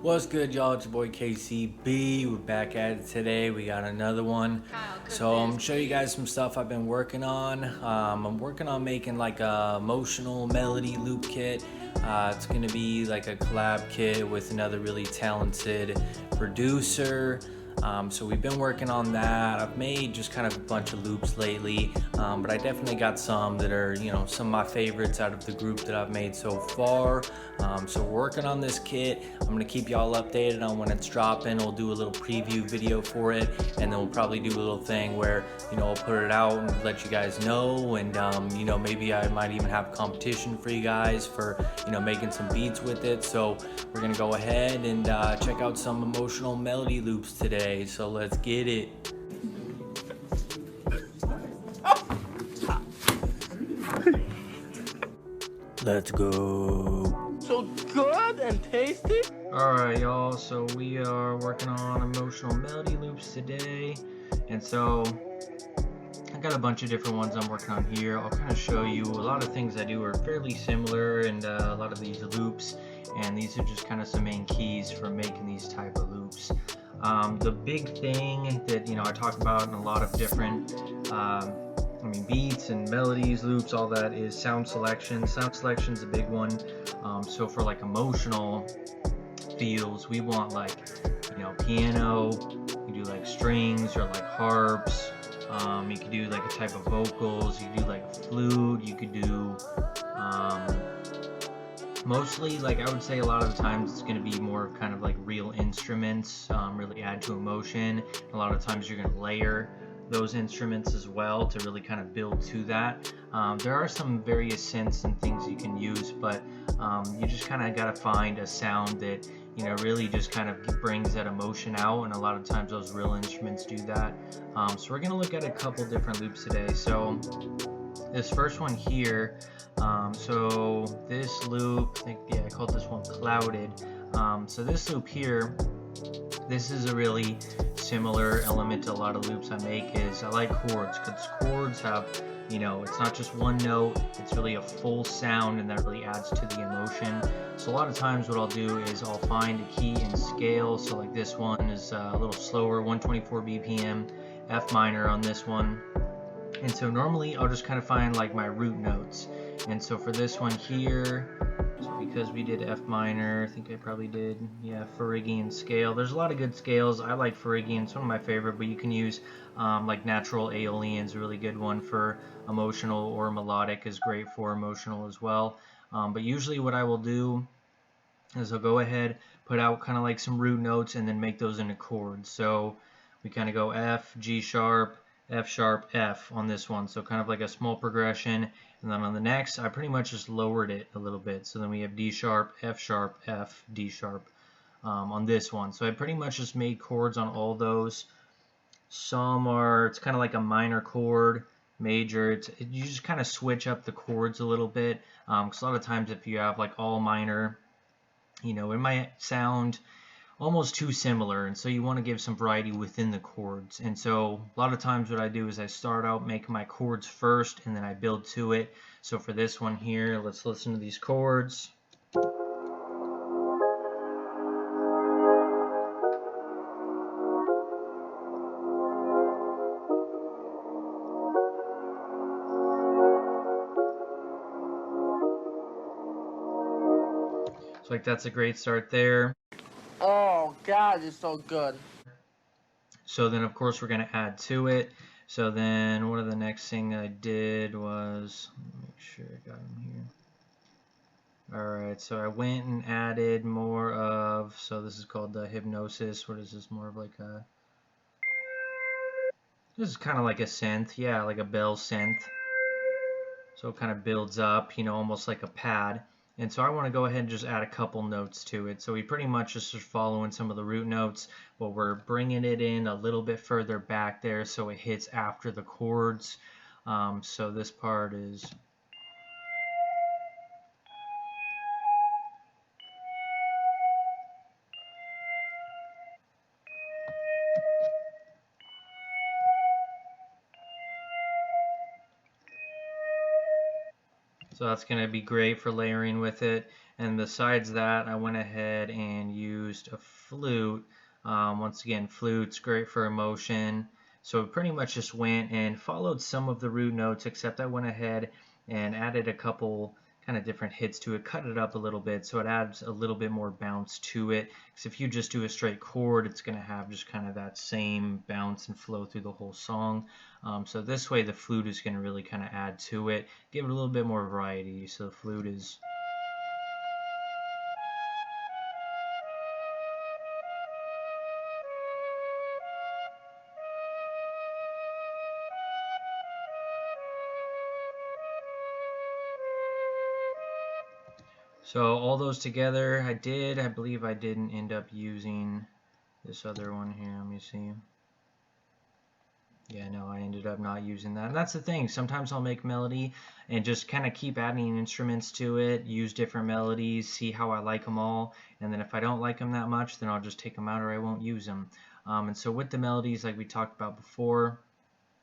What's good, y'all? It's your boy KCB. We're back at it today. We got another one. So I'm gonna show you guys some stuff I've been working on. I'm working on making like a emotional melody loop kit. It's gonna be like a collab kit with another really talented producer. So we've been working on that. I've made just kind of a bunch of loops lately, but I definitely got some that are, some of my favorites out of the group that I've made so far. So we're working on this kit. I'm gonna keep y'all updated on when it's dropping. We'll do a little preview video for it, and then we'll probably do a little thing where, I'll put it out and let you guys know, and maybe I might even have a competition for you guys for, making some beats with it. So we're gonna go ahead and check out some emotional melody loops today. So let's get it. Let's go. So good and tasty. Alright, y'all, so we are working on emotional melody loops today, and so I got a bunch of different ones I'm working on here. I'll kind of show you. A lot of things I do are fairly similar, and a lot of these loops, and these are just kind of some main keys for making these type of loops. The big thing that I talk about in a lot of different beats and melodies, loops, all that is sound selection. Sound selection is a big one. So for like emotional feels, we want like piano. You do like strings or like harps. You could do like a type of vocals. You could do like a flute. You could do mostly, like, I would say a lot of the times it's going to be more kind of like real instruments, really add to emotion. A lot of times you're going to layer those instruments as well to really kind of build to that. There are some various synths and things you can use, but you just kind of got to find a sound that really just kind of brings that emotion out, and a lot of times those real instruments do that. So we're going to look at a couple different loops today. So this first one here, so this loop, I called this one Clouded. So this loop here, this is a really similar element to a lot of loops I make. Is I like chords, because chords have, it's not just one note, it's really a full sound, and that really adds to the emotion. So a lot of times what I'll do is I'll find a key in scale. So like this one is a little slower, 124 BPM, F minor on this one. And so normally I'll just kind of find like my root notes. And so for this one here, so because we did F minor, I think I probably did, Phrygian scale. There's a lot of good scales. I like Phrygian, it's one of my favorite, but you can use like natural Aeolian's a really good one for emotional, or melodic is great for emotional as well. But usually what I will do is I'll go ahead, put out kind of like some root notes, and then make those into chords. So we kind of go F, G sharp, F sharp, F on this one. So kind of like a small progression. And then on the next, I pretty much just lowered it a little bit. So then we have D sharp, F, D sharp on this one. So I pretty much just made chords on all those. Some are, it's kind of like a minor chord, major. You just kind of switch up the chords a little bit. Because a lot of times if you have like all minor, it might sound almost too similar, and so you want to give some variety within the chords. And so a lot of times what I do is I start out making my chords first, and then I build to it. So for this one here, let's listen to these chords. So like that's a great start there. Oh God, it's so good. So then of course we're going to add to it. So then one of the next thing I did was, make sure I got them here. Alright, so I went and added more of, so this is called the hypnosis. What is this? More of like a, this is kind of like a synth, like a bell synth. So it kind of builds up, almost like a pad. And so I want to go ahead and just add a couple notes to it. So we pretty much just are following some of the root notes, but we're bringing it in a little bit further back there so it hits after the chords. So this part is... So that's going to be great for layering with it. And besides that, I went ahead and used a flute. Once again, flute's great for emotion. So it pretty much just went and followed some of the root notes, except I went ahead and added a couple kind of different hits to it, cut it up a little bit so it adds a little bit more bounce to it. Because if you just do a straight chord, it's going to have just kind of that same bounce and flow through the whole song. So this way the flute is going to really kind of add to it, give it a little bit more variety. So the flute is... So all those together, I believe I didn't end up using this other one here. Let me see. Yeah, no, I ended up not using that. And that's the thing. Sometimes I'll make melody and just kind of keep adding instruments to it, use different melodies, see how I like them all. And then if I don't like them that much, then I'll just take them out or I won't use them. And so with the melodies, like we talked about before,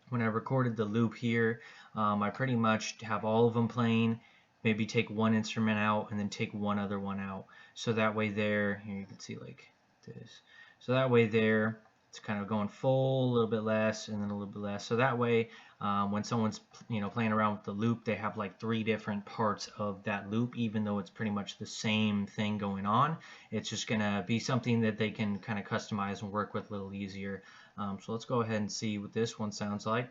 when I recorded the loop here, I pretty much have all of them playing, maybe take one instrument out and then take one other one out. So that way there, here you can see like this. So that way there, it's kind of going full, a little bit less, and then a little bit less. So that way, when someone's playing around with the loop, they have like 3 different parts of that loop, even though it's pretty much the same thing going on. It's just gonna be something that they can kind of customize and work with a little easier. So let's go ahead and see what this one sounds like.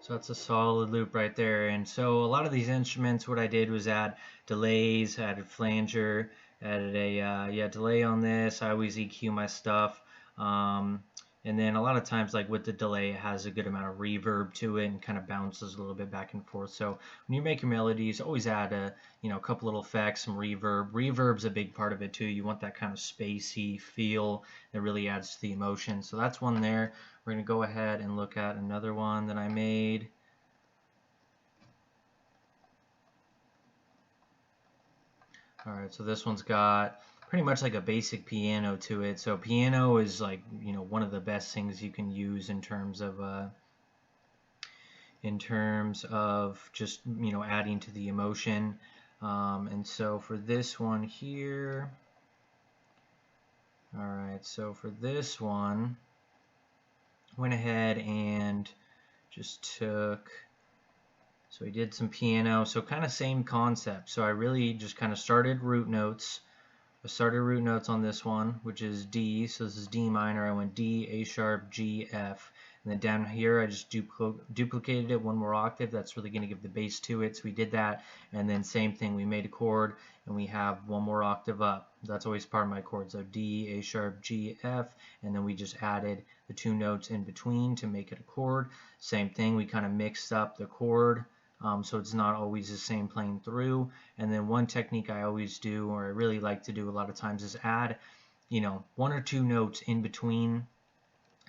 So that's a solid loop right there. And so a lot of these instruments, what I did was add delays, added flanger, added a delay on this. I always EQ my stuff. And then a lot of times, like with the delay, it has a good amount of reverb to it and kind of bounces a little bit back and forth. So when you make your melodies, always add a couple little effects, some reverb. Reverb's a big part of it too. You want that kind of spacey feel that really adds to the emotion. So that's one there. We're going to go ahead and look at another one that I made. Alright, so this one's got pretty much like a basic piano to it. So piano is like, one of the best things you can use in terms of just, adding to the emotion. And so for this one here, alright, so for this one, went ahead and just took, so we did some piano, so kind of same concept. So I really just kind of started root notes. I started root notes on this one, which is D, so this is D minor. I went D, A sharp, G, F. And then down here, I just duplicated it one more octave. That's really going to give the bass to it. So we did that. And then same thing, we made a chord, and we have one more octave up. That's always part of my chord. So D, A sharp, G, F. And then we just added the 2 notes in between to make it a chord. Same thing, we kind of mixed up the chord. So it's not always the same playing through. And then one technique I always do, or I really like to do a lot of times, is add, 1 or 2 notes in between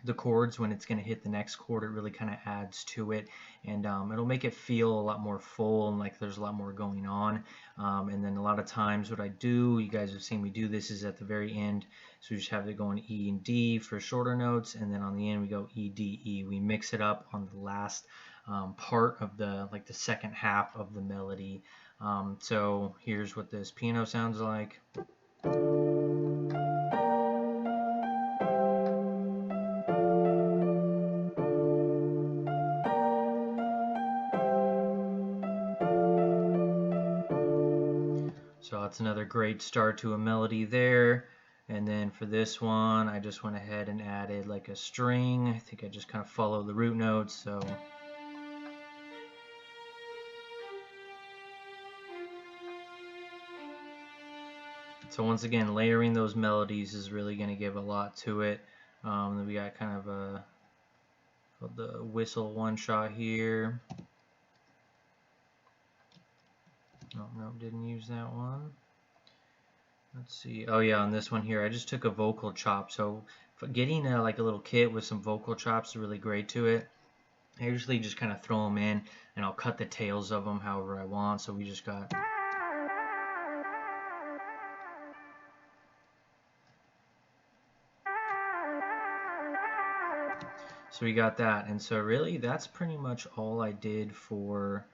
the chords when it's going to hit the next chord. It really kind of adds to it, and it'll make it feel a lot more full and like there's a lot more going on. And then a lot of times what I do, you guys have seen me do this, is at the very end, so we just have it going E and D for shorter notes, and then on the end we go E, D, E. We mix it up on the last part of the second half of the melody. So here's what this piano sounds like. So that's another great start to a melody there. And then for this one, I just went ahead and added like a string. I think I just kind of follow the root notes. So So once again, layering those melodies is really going to give a lot to it. Then we got kind of the whistle one shot here. Oh no, didn't use that one. Let's see. Oh yeah, on this one here, I just took a vocal chop. So getting like a little kit with some vocal chops is really great to it. I usually just kind of throw them in, and I'll cut the tails of them however I want. So we just got. So we got that, and so really that's pretty much all I did for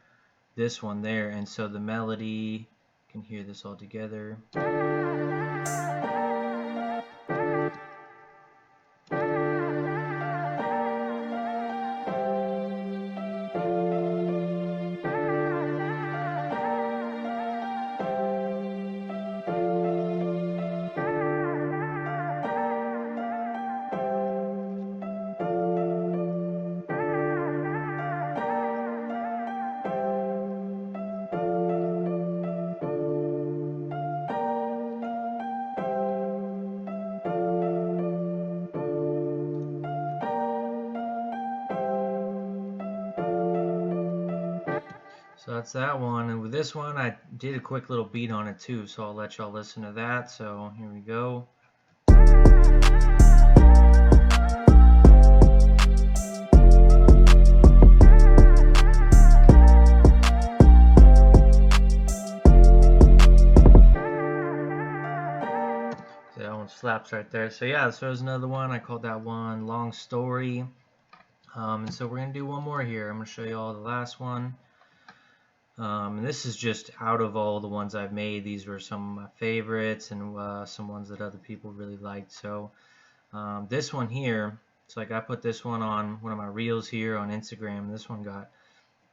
this one there. And so the melody, you can hear this all together. So that's that one, and with this one I did a quick little beat on it too, so I'll let y'all listen to that. So here we go. So that one slaps right there. So yeah, so there's another one. I called that one Long Story. And so we're gonna do one more here. I'm gonna show you all the last one. And this is just out of all the ones I've made. These were some of my favorites and some ones that other people really liked. So this one here, so like I put this one on one of my reels here on Instagram. This one got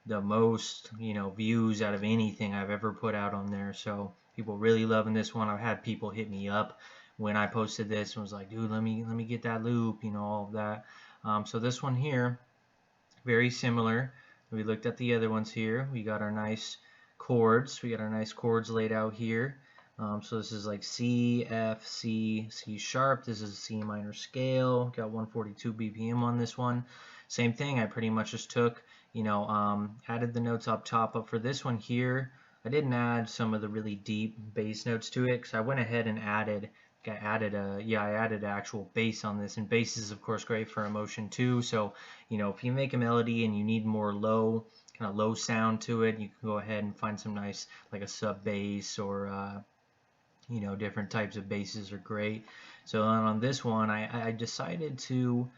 the most, views out of anything I've ever put out on there. So people really loving this one. I've had people hit me up when I posted this and was like, dude, let me get that loop, all of that. So this one here, very similar. We looked at the other ones here. We got our nice chords. We got our nice chords laid out here. So this is like C, F, C, C sharp. This is a C minor scale. Got 142 BPM on this one. Same thing. I pretty much just took, added the notes up top. But for this one here, I didn't add some of the really deep bass notes to it because I went ahead and added actual bass on this, and bass is of course great for emotion too. So if you make a melody and you need more low sound to it, you can go ahead and find some nice like a sub bass or different types of basses are great. So on this one I decided to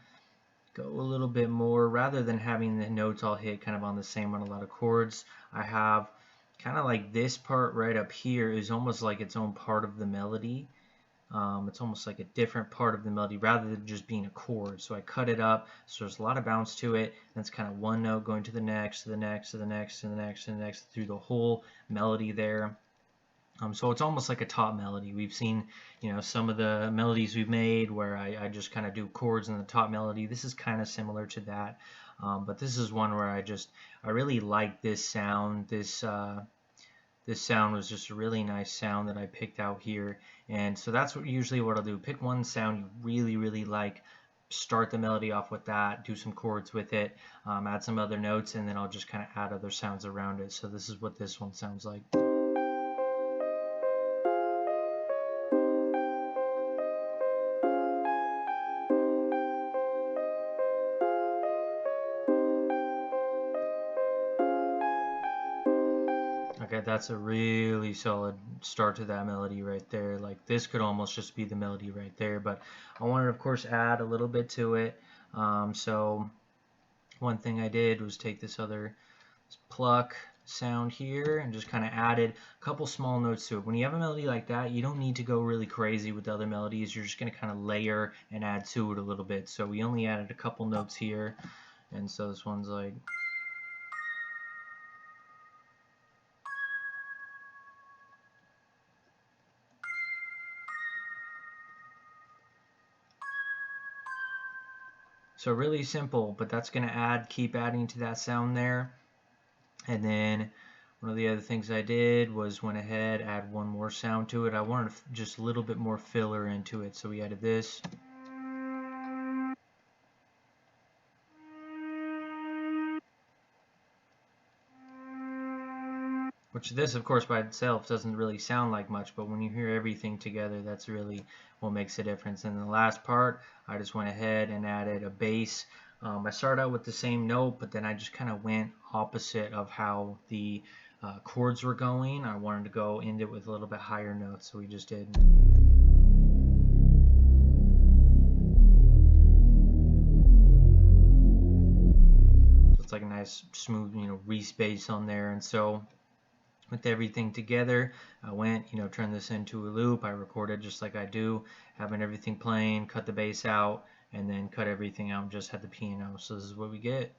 go a little bit more, rather than having the notes all hit kind of on the same on a lot of chords. I have kind of like this part right up here is almost like its own part of the melody. It's almost like a different part of the melody rather than just being a chord. So I cut it up, so there's a lot of bounce to it, and it's kind of one note going to the next, to the next, to the next, to the next, to the next, through the whole melody there. So it's almost like a top melody. We've seen, some of the melodies we've made where I just kind of do chords in the top melody. This is kind of similar to that, but this is one where I really like this sound. This sound was just a really nice sound that I picked out here. And so that's usually what I'll do. Pick one sound you really, really like, start the melody off with that, do some chords with it, add some other notes, and then I'll just kind of add other sounds around it. So this is what this one sounds like. Okay, that's a really solid start to that melody right there. Like this could almost just be the melody right there, but I wanted to, of course, add a little bit to it. So one thing I did was take this pluck sound here and just kind of added a couple small notes to it. When you have a melody like that, you don't need to go really crazy with the other melodies. You're just going to kind of layer and add to it a little bit. So we only added a couple notes here, and so this one's like... So really simple, but that's going to keep adding to that sound there. And then One of the other things I did was went ahead, add one more sound to it. I wanted just a little bit more filler into it, so we added this. Which this, of course, by itself doesn't really sound like much, but when you hear everything together, that's really what makes a difference. And the last part, I just went ahead and added a bass. I started out with the same note, but then I just kind of went opposite of how the chords were going. I wanted to go into it with a little bit higher notes, so we just did. So it's like a nice smooth, Reese bass on there. And so with everything together, I went, turned this into a loop. I recorded just like I do, having everything playing, cut the bass out, and then cut everything out and just had the piano. So this is what we get.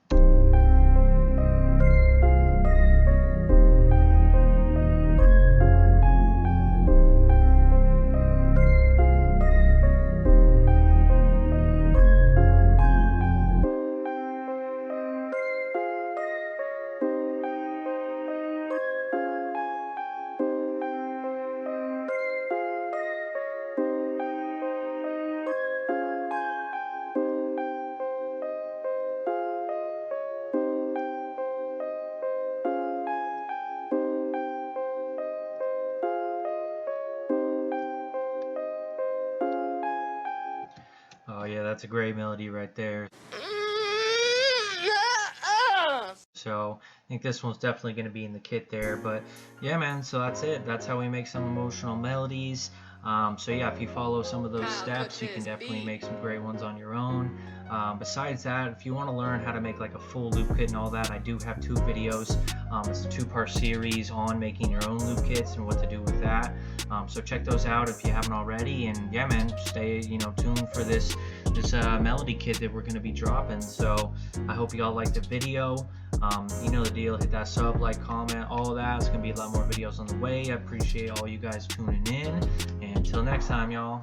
Oh yeah, that's a great melody right there. So I think this one's definitely going to be in the kit there. But yeah, man, so that's it. That's how we make some emotional melodies. So yeah, if you follow some of those steps, you can definitely make some great ones on your own. Besides that, if you want to learn how to make like a full loop kit and all that, I do have 2 videos. It's a 2-part series on making your own loop kits and what to do with that. So check those out if you haven't already. And yeah, man, stay tuned for this melody kit that we're going to be dropping. So I hope you all liked the video. You know the deal. Hit that sub, like, comment, all of that. It's going to be a lot more videos on the way. I appreciate all you guys tuning in. And until next time, y'all.